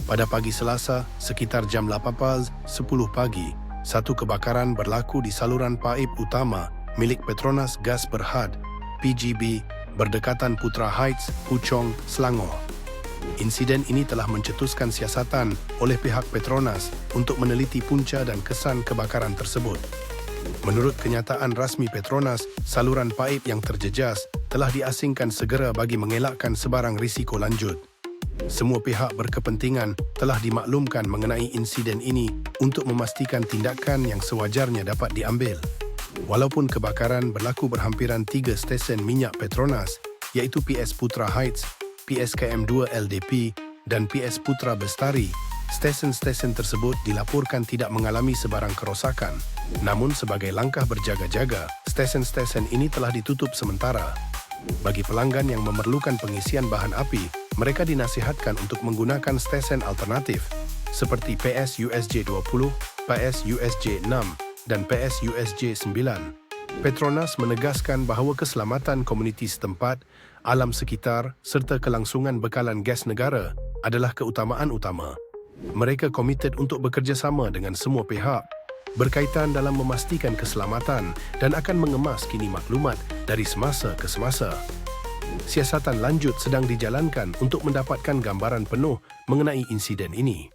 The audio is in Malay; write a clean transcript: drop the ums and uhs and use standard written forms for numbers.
Pada pagi Selasa, sekitar jam 8.10 pagi, satu kebakaran berlaku di saluran paip utama milik Petronas Gas Berhad, PGB, berdekatan Putra Heights, Puchong, Selangor. Insiden ini telah mencetuskan siasatan oleh pihak Petronas untuk meneliti punca dan kesan kebakaran tersebut. Menurut kenyataan rasmi Petronas, saluran paip yang terjejas telah diasingkan segera bagi mengelakkan sebarang risiko lanjut. Semua pihak berkepentingan telah dimaklumkan mengenai insiden ini untuk memastikan tindakan yang sewajarnya dapat diambil. Walaupun kebakaran berlaku berhampiran 3 stesen minyak Petronas, iaitu PS Putra Heights, PSKM2 LDP dan PS Putra Bestari, stesen-stesen tersebut dilaporkan tidak mengalami sebarang kerosakan. Namun sebagai langkah berjaga-jaga, stesen-stesen ini telah ditutup sementara. Bagi pelanggan yang memerlukan pengisian bahan api, mereka dinasihatkan untuk menggunakan stesen alternatif seperti PS USJ 20, PS USJ 6 dan PS USJ 9. Petronas menegaskan bahawa keselamatan komuniti setempat, alam sekitar serta kelangsungan bekalan gas negara adalah keutamaan utama. Mereka komited untuk bekerjasama dengan semua pihak berkaitan dalam memastikan keselamatan dan akan mengemas kini maklumat dari semasa ke semasa. Siasatan lanjut sedang dijalankan untuk mendapatkan gambaran penuh mengenai insiden ini.